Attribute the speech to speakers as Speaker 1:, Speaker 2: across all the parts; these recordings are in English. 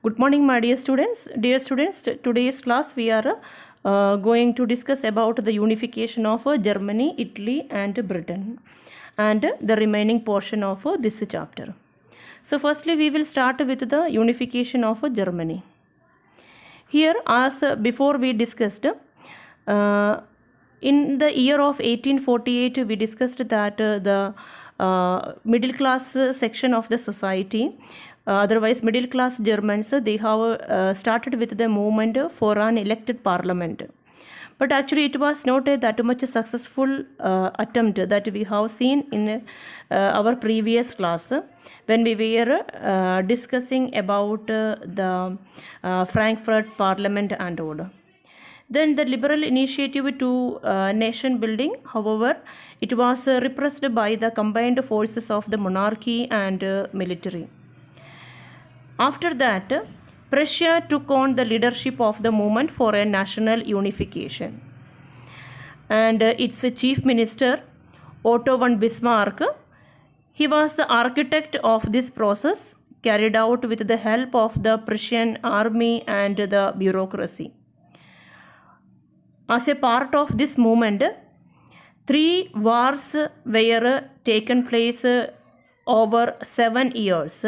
Speaker 1: Good morning, my dear students. Dear students, today's class we are going to discuss about the unification of Germany, Italy and Britain and the remaining portion of this chapter. So firstly we will start with the unification of Germany. Here, as before we discussed, in the year of 1848 we discussed that the middle class section of the society, otherwise middle class Germans, they have started with the movement for an elected parliament. But actually it was not a that much successful attempt that we have seen in our previous class when we were discussing about the Frankfurt Parliament and all. Then the liberal initiative to nation building, however, it was repressed by the combined forces of the monarchy and military. After that, Prussia took on the leadership of the movement for a national unification. And its chief minister, Otto von Bismarck, he was the architect of this process carried out with the help of the Prussian army and the bureaucracy. As a part of this movement, 3 wars were taken place over 7 years.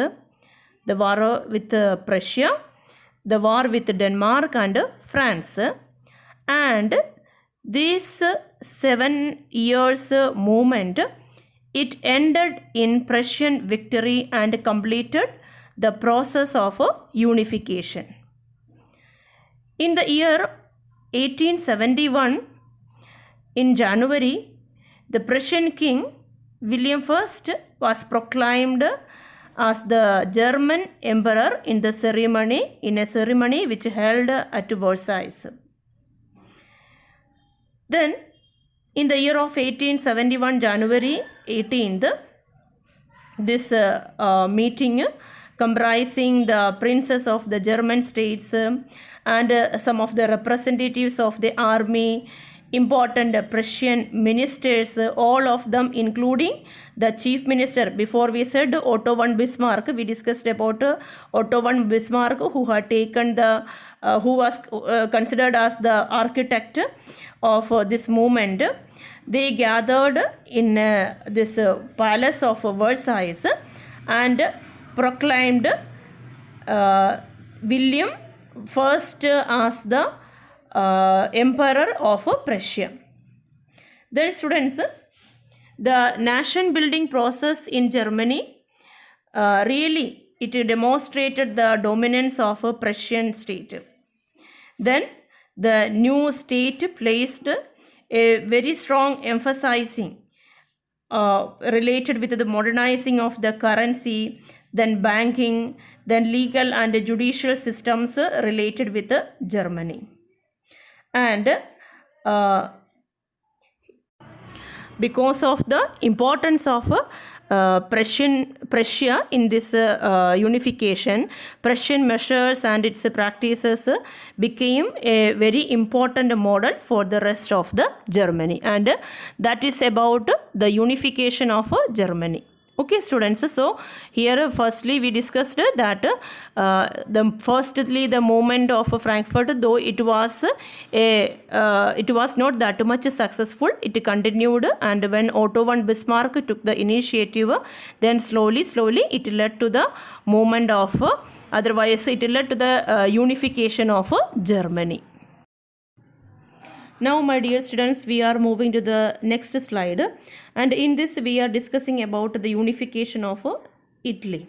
Speaker 1: The war with Prussia, the war with Denmark and France, and this 7 years movement, it ended in Prussian victory and completed the process of unification. In the year 1871, in January, the Prussian king William I was proclaimed as the German emperor in a ceremony which held at Versailles. Then, in the year of 1871, January 18th, this meeting comprising the princes of the German states and some of the representatives of the army, important Prussian ministers, all of them including the chief minister. Before we said Otto von Bismarck, we discussed about Otto von Bismarck, who had taken the, who was considered as the architect of this movement. They gathered in this palace of Versailles and proclaimed William I as the emperor of Prussia. Then students, the nation building process in Germany, really it demonstrated the dominance of a Prussian state. Then the new state placed a very strong emphasizing related with the modernizing of the currency, then banking, then legal and judicial systems related with Germany. And because of the importance of Prussia in this unification, Prussian measures and its practices became a very important model for the rest of the Germany, and that is about the unification of Germany. Okay students, so here firstly we discussed that the movement of Frankfurt, though it was not that much successful, it continued, and when Otto von Bismarck took the initiative, then slowly it led to the movement of otherwise it led to the unification of Germany. Now my dear students, we are moving to the next slide, and in this we are discussing about the unification of Italy.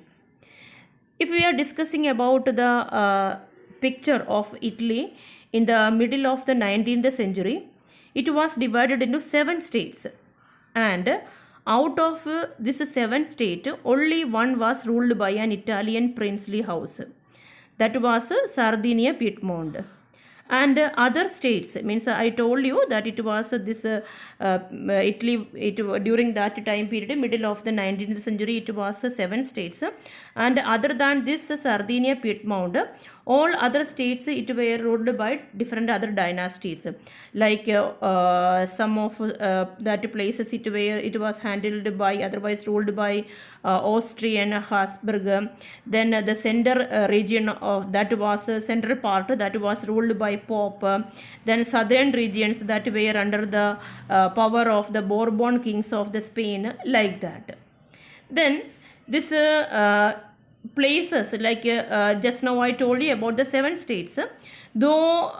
Speaker 1: If we are discussing about the picture of Italy in the middle of the 19th century, it was divided into 7 states, and out of this 7 states, only one was ruled by an Italian princely house, that was Sardinia Piedmont. and other states, means I told you that it was this Italy, during that time period, middle of the 19th century, it was 7 states, and other than this Sardinia, Piedmont, all other states it were ruled by different other dynasties, like some of that places it was handled by, otherwise ruled by Austrian Habsburg. Then the center region of that was central part that was ruled by Pope. Then southern regions that were under the power of the Bourbon kings of the Spain, like that. Then this places, like just now I told you about the 7 states, though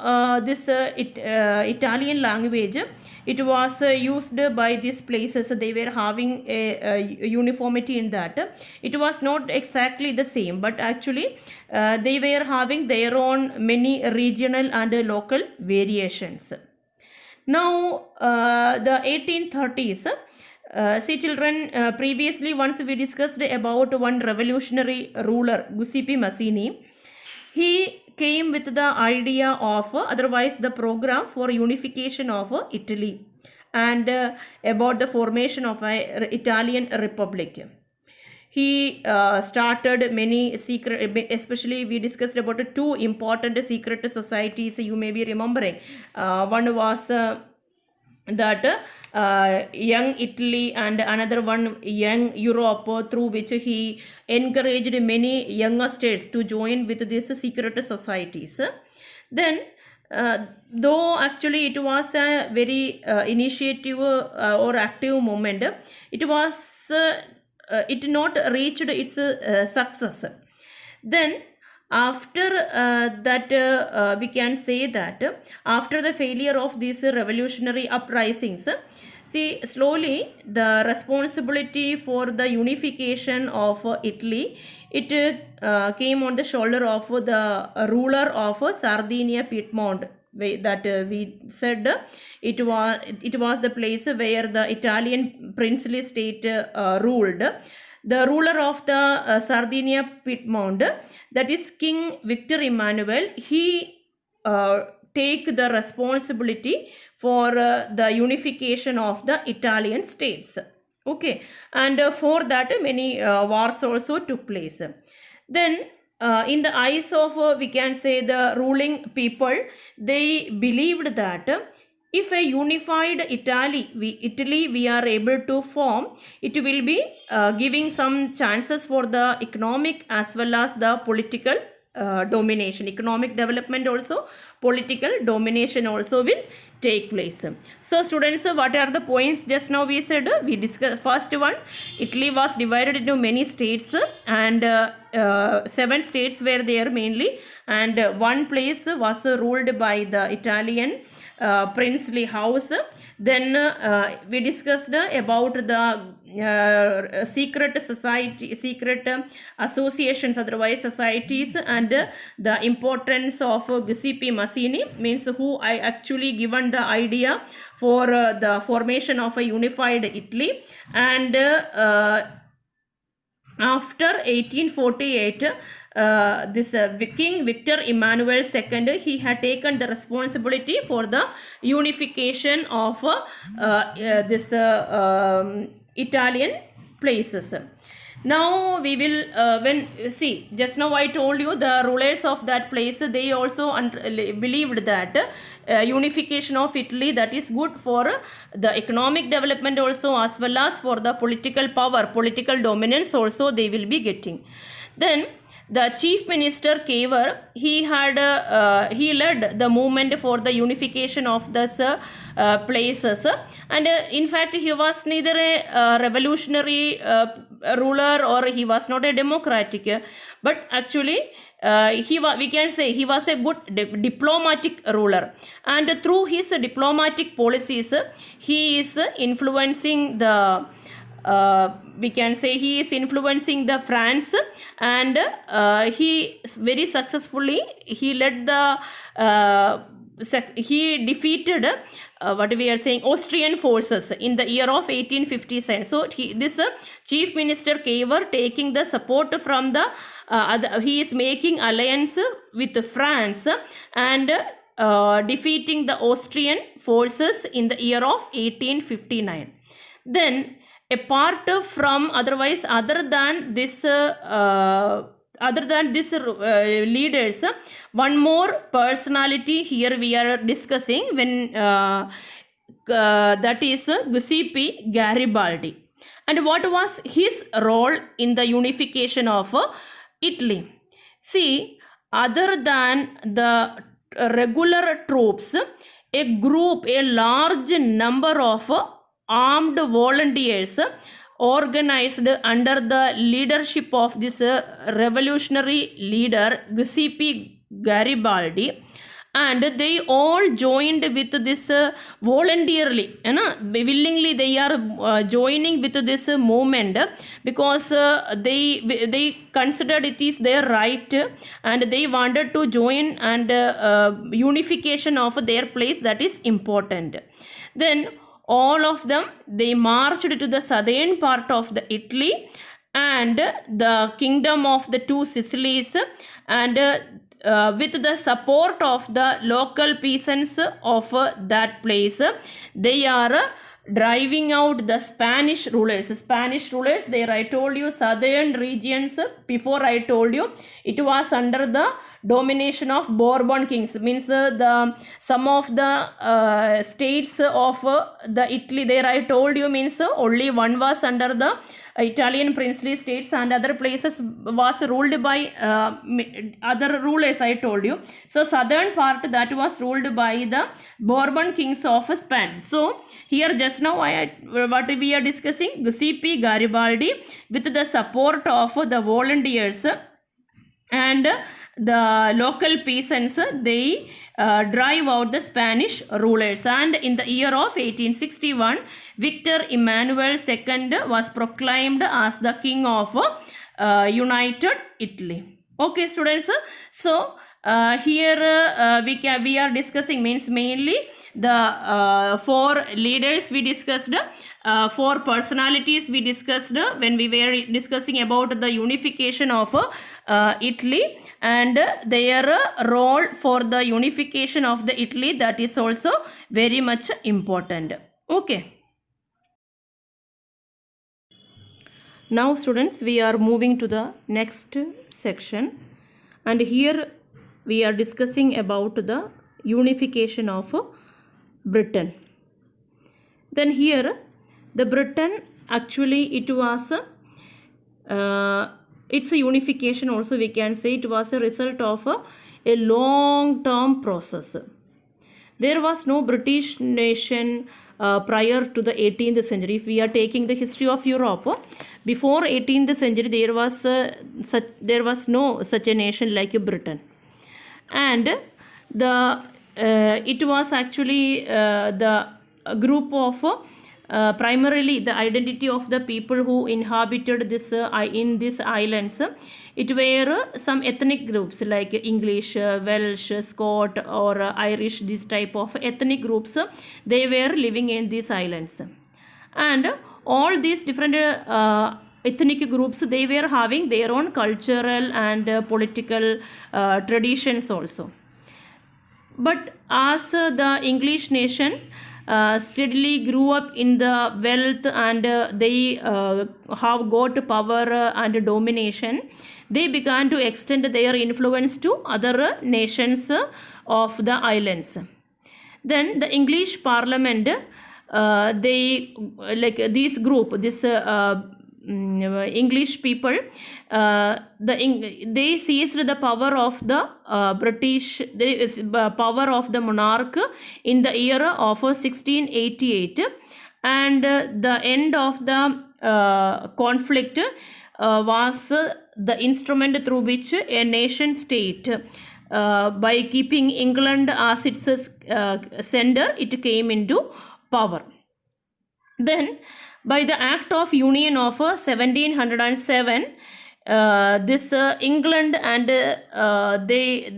Speaker 1: this Italian language, it was used by these places, they were having a uniformity in that. It was not exactly the same, but actually they were having their own many regional and local variations. Now the 1830s, see children, previously once we discussed about one revolutionary ruler, Giuseppe Mazzini. He came with the idea of, otherwise the program for unification of Italy, and about the formation of an Italian republic. He started many secret, especially we discussed about 2 important secret societies, you may be remembering. One was that Young Italy, and another one Young Europe, through which he encouraged many younger states to join with these secret societies. Then though actually it was a very initiative or active movement, it was it not reached its success. Then after that we can say that after the failure of these revolutionary uprisings, see slowly the responsibility for the unification of Italy, it came on the shoulder of the ruler of Sardinia, Piedmont, that we said it was the place where the Italian princely state ruled. The ruler of the Sardinia, Piedmont, that is King Victor Emmanuel, he take the responsibility for the unification of the Italian states. Okay, and for that many wars also took place. Then in the eyes of we can say the ruling people, they believed that if a unified Italy we are able to form, it will be giving some chances for the economic as well as the political domination, economic development also, political domination also will take place. So students, what are the points just now we said? We discussed first one, Italy was divided into many states, and 7 states were there mainly, and one place was ruled by the Italian princely house. Then we discussed about the secret society, secret associations, otherwise societies, and the importance of Giuseppe Mazzini, means who I actually given the idea for the formation of a unified Italy. And after 1848, this King Victor Emmanuel II, he had taken the responsibility for the unification of this Italian places. Now we will when see just now I told you the rulers of that place, they also believed that unification of Italy, that is good for the economic development also, as well as for the political power, political dominance also they will be getting. Then the chief minister Cavour, he led the movement for the unification of this places, and in fact he was neither a revolutionary ruler, or he was not a democratic, but actually we can say he was a good diplomatic ruler, and through his diplomatic policies he is influencing the we can say he is influencing the France, and he very successfully he led the he defeated what we are saying Austrian forces in the year of 1857. So this chief minister Cavour taking the support from the he is making alliance with France, and defeating the Austrian forces in the year of 1859. Then apart from other than this leaders, one more personality here we are discussing when that is Giuseppe Garibaldi. And what was his role in the unification of Italy? See, other than the regular troops, a large number of armed volunteers organized under the leadership of this revolutionary leader Giuseppe Garibaldi, and they all joined with this voluntarily, willingly they are joining with this movement, because they considered it is their right, and they wanted to join, and unification of their place, that is important. Then all of them, they marched to the southern part of the Italy and the kingdom of the two Sicilies, and with the support of the local peasants of that place, they are driving out the Spanish rulers. There I told you southern regions, before I told you it was under the domination of Bourbon kings, means some of the states of the Italy, there I told you, means only one was under the Italian princely states, and other places was ruled by other rulers, I told you. So southern part, that was ruled by the Bourbon kings of Spain. So here just now what we are discussing, Giuseppe Garibaldi with the support of the volunteers and the local peasants, they drive out the Spanish rulers. And in the year of 1861, Victor Emmanuel II was proclaimed as the king of United Italy. Okay, students. So here we are discussing, means mainly the four leaders we discussed, four personalities we discussed when we were discussing about the unification of Italy, and their role for the unification of the Italy, that is also very much important. Okay. Now students, we are moving to the next section, and here we are discussing about the unification of Britain. Then here the Britain, actually it was it's a unification also, we can say it was a result of a long term process. There was no British nation prior to the 18th century. If we are taking the history of Europe, before 18th century there was no such a nation like Britain. And it was actually the group of primarily the identity of the people who inhabited this in these islands. It were some ethnic groups like English, Welsh, Scot or Irish, this type of ethnic groups, they were living in these islands. And all these different ethnic groups, they were having their own cultural and political traditions also. But as the English nation steadily grew up in the wealth, and they have got power and domination, they began to extend their influence to other nations of the islands. Then the English Parliament, they like this group, this English people, they seized the power of the British, power of the monarch in the year of 1688, and the end of the conflict was the instrument through which a nation state, by keeping England as its center, it came into power. Then by the Act of Union of 1707, this England and they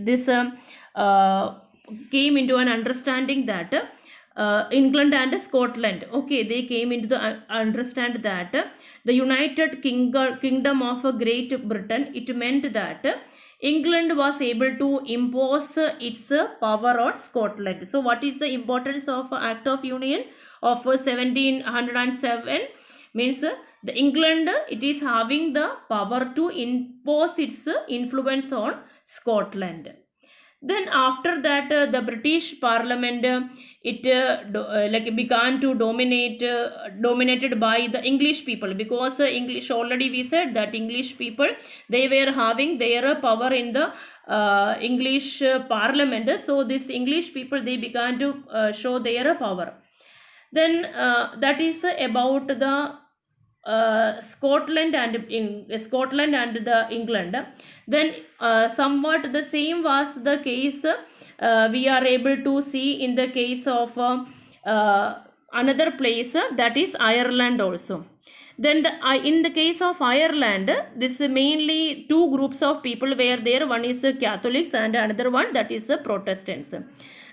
Speaker 1: came into an understanding that England and Scotland. Okay, they came into the understand that the United Kingdom of Great Britain, it meant that England was able to impose its power on Scotland. So, what is the importance of Act of Union of 1707? Means the England, it is having the power to impose its influence on Scotland. Then after that, the British Parliament, like began to dominated by the English people, because English, already we said that English people, they were having their power in the English Parliament. So this English people, they began to show their power. Then that is about the Scotland and the England. Then somewhat the same was the case. We are able to see in the case of another place, that is Ireland also. Then in the case of Ireland, this mainly two groups of people were there. One is Catholics and another one, that is Protestants.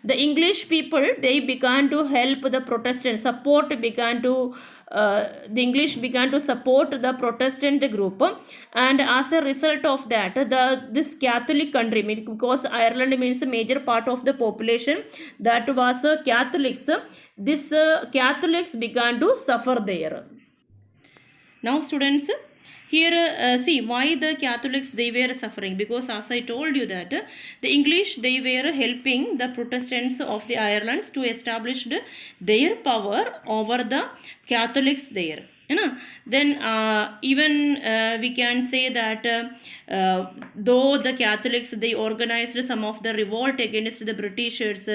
Speaker 1: The English people, they began to help the Protestants, the English began to support the Protestant group, and as a result of that, this Catholic country, because Ireland means a major part of the population that was Catholics, this Catholics began to suffer there. Now students, here see why the Catholics, they were suffering, because as I told you that the English, they were helping the Protestants of the Irelands to establish their power over the Catholics there. You know, then even we can say that though the Catholics, they organized some of the revolt against the Britishers,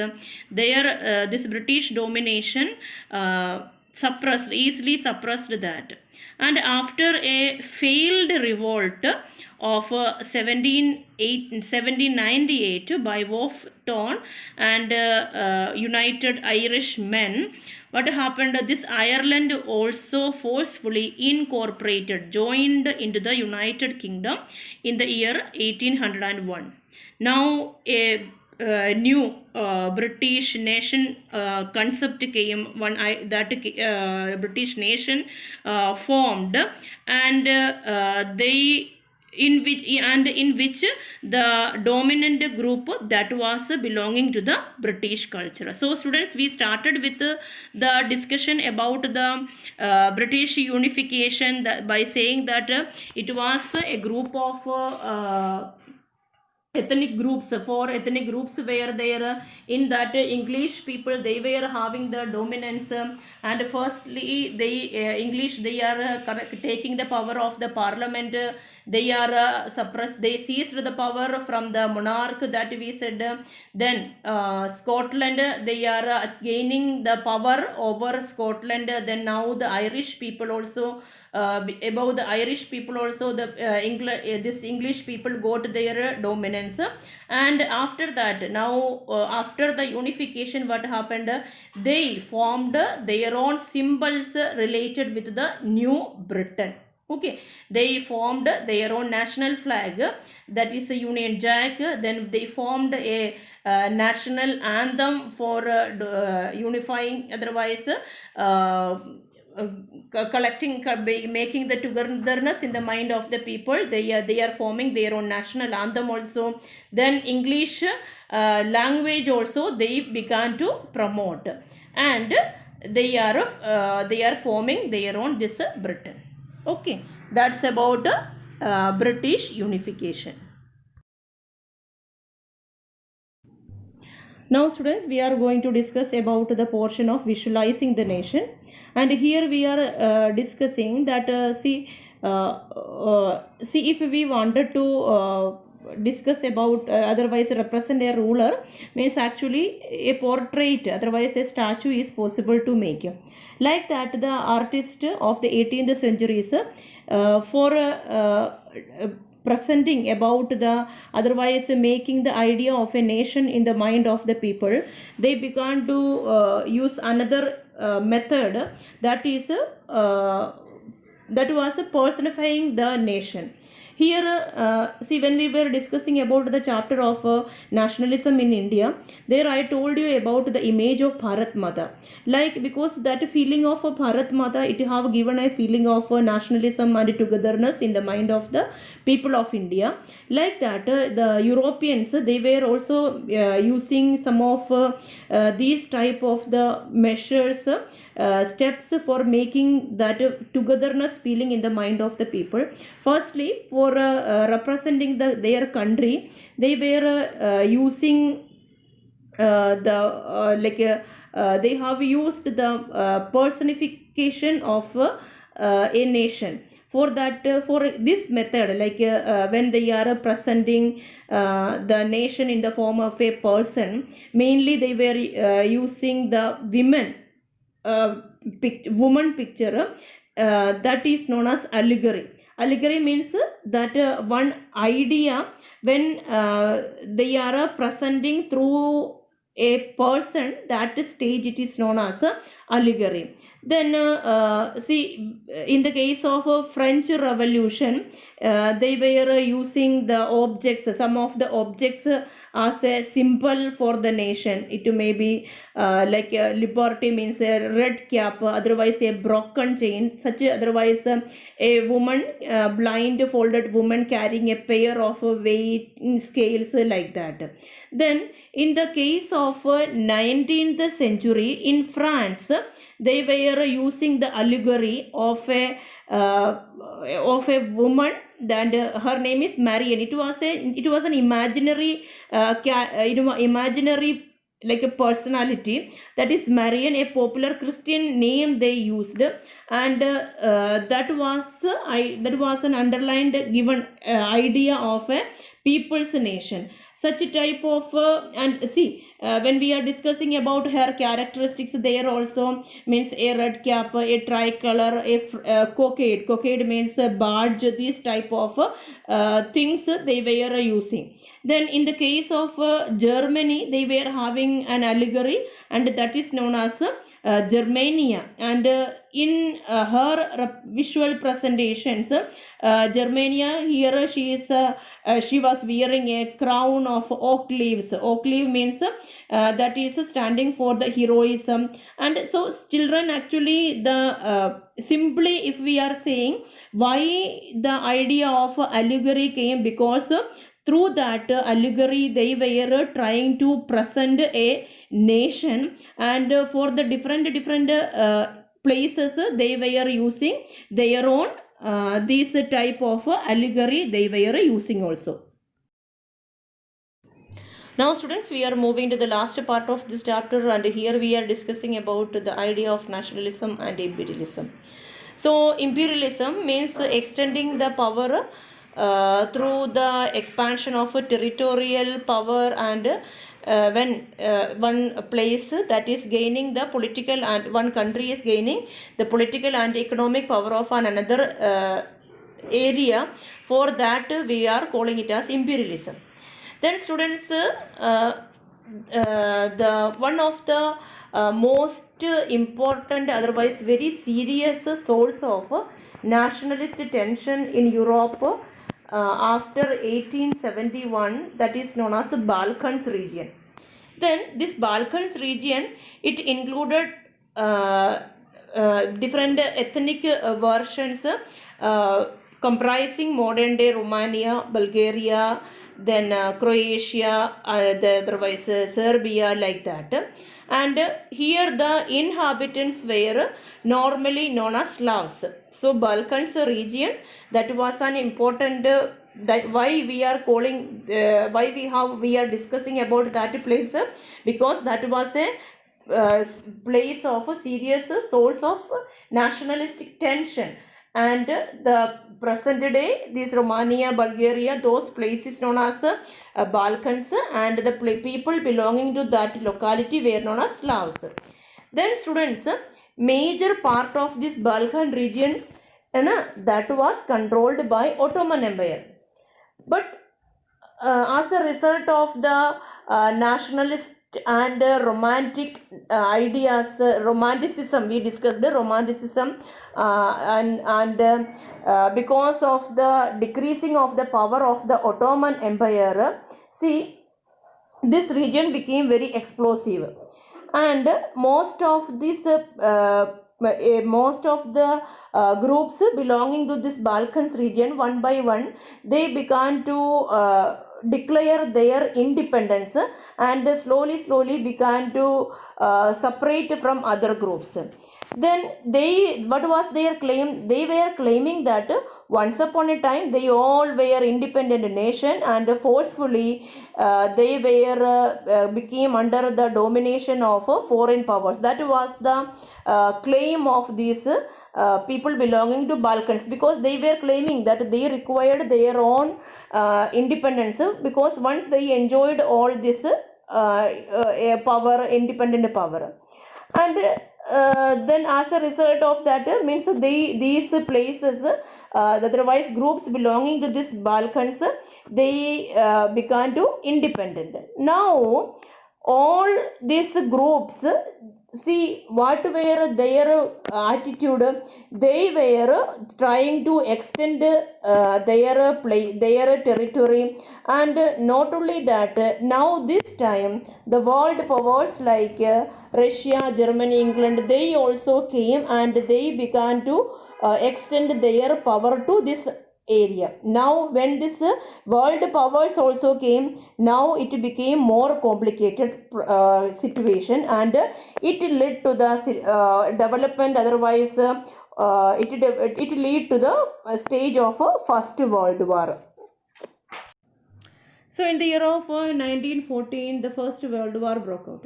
Speaker 1: this British domination easily suppressed that. And after a failed revolt of 1798 by Wolfe Tone and United Irish Men, what happened? This Ireland also forcefully joined into the United Kingdom in the year 1801. Now a new British nation concept came, British nation formed, and in which the dominant group that was belonging to the British culture. So students, we started with the discussion about the British unification by saying that it was a group of ethnic groups. Four ethnic groups were there. In that, English people, they were having the dominance, and firstly English, they are taking the power of the Parliament. They are they seized the power from the monarch, that we said. Then Scotland, they are gaining the power over Scotland. Then now the Irish people also, above the Irish people also, this English people got their dominance. And after that, now after the unification, what happened? They formed their own symbols related with the New Britain. Okay, they formed their own national flag, that is a Union Jack. Then they formed a national anthem for unifying, otherwise collecting, making the togetherness in the mind of the people. They are forming their own national anthem also. Then English language also they began to promote, and they are forming their own this Britain. Okay, that's about British unification. Now students, we are going to discuss about the portion of visualizing the nation, and here we are discussing that see if we wanted to discuss about otherwise represent a ruler, means actually a portrait, otherwise a statue is possible to make. Like that, the artist of the 18th centuries for presenting about the, otherwise making the idea of a nation in the mind of the people, they began to use another method, that is that was personifying the nation. Here, see, when we were discussing about the chapter of nationalism in India, there I told you about the image of Bharat Mata. Like, because that feeling of Bharat Mata, it have given a feeling of nationalism and togetherness in the mind of the people of India. Like that, the Europeans, they were also using some of these type of the measures, steps for making that togetherness feeling in the mind of the people. Firstly, for representing their country, they were using they have used the personification of a nation. For that, for this method, when they are presenting the nation in the form of a person, mainly they were using the woman picture, that is known as allegory. Allegory means that one idea, when they are presenting through a person, that stage it is known as allegory. Then see, in the case of French Revolution, they were using the objects, some of the objects, as a symbol for the nation. It may be liberty means a red cap, otherwise a broken chain, such otherwise a woman, blind folded woman carrying a pair of weighing scales, like that. Then in the case of 19th century in France, they were using the allegory of a woman, and her name is Marian. It was an imaginary imaginary, like a personality, that is Marian, a popular Christian name they used. And that was an underlined given idea of a people's nation. Such a type of and see, when we are discussing about her characteristics, there also means a red cap, a tricolor, cockade means a badge, these type of things they were using. Then in the case of Germany, they were having an allegory, and that is known as Germania. And in her visual presentations, Germania, here she was wearing a crown of oak leaves. Oak leaf means that is standing for the heroism. And so children, actually, the simply, if we are saying why the idea of allegory came, because through that allegory they were trying to present a nation, and for the different places they were using their own these type of allegory they were using also. Now students, we are moving to the last part of this chapter, and here we are discussing about the idea of nationalism and imperialism. So imperialism means extending the power through the expansion of territorial power, and when one place that is gaining the political, and one country is gaining the political and economic power of another area, for that we are calling it as imperialism. Then students, the one of the most important, otherwise very serious source of nationalist tension in Europe after 1871, that is known as the Balkans region. Then this Balkans region, it included different ethnic versions comprising modern day Romania, Bulgaria, then Croatia, otherwise Serbia, like that. And here the inhabitants were normally known as Slavs. So Balkans region, that was an important that why we are calling we are discussing about that place, because that was a place of a serious source of nationalistic tension. And the present day, this Romania, Bulgaria, those places known as Balkans, and the people belonging to that locality were known as Slavs. Then students, major part of this Balkan region that was controlled by Ottoman Empire. But as a result of the nationalist and romantic ideas, romanticism, we discussed romanticism, because of the decreasing of the power of the Ottoman Empire, see, this region became very explosive, and most of the groups belonging to this Balkans region, one by one, they began to declare their independence, and slowly began to separate from other groups. Then what was their claim? They were claiming that once upon a time they all were independent nation, and forcefully they were became under the domination of foreign powers. That was the claim of these people belonging to Balkans, because they were claiming that they required their own independence, because once they enjoyed all this power, independent power, and then as a result of that, means these places, otherwise groups belonging to this Balkans, they began to independent. Now all these groups, see what were their attitude? They were trying to extend their territory, and not only that, now this time the world powers like Russia, Germany, England, they also came and they began to extend their power to this area. Now when this world powers also came, now it became more complicated situation, and it led to the development, otherwise it lead to the stage of First World War. So in the year of 1914, the First World War broke out.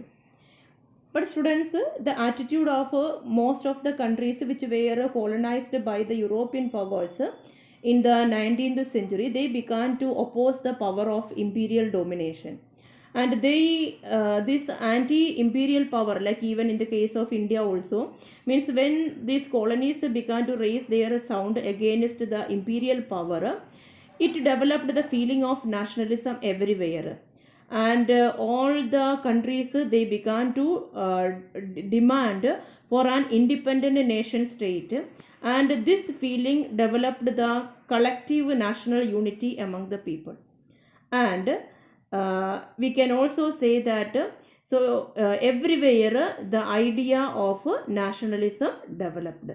Speaker 1: But students, the attitude of most of the countries which were colonized by the European powers in the 19th century, they began to oppose the power of imperial domination. And this anti-imperial power, like even in the case of India also, means when these colonies began to raise their sound against the imperial power, it developed the feeling of nationalism everywhere. And all the countries, they began to demand for an independent nation state, and this feeling developed the collective national unity among the people. And we can also say that everywhere the idea of nationalism developed.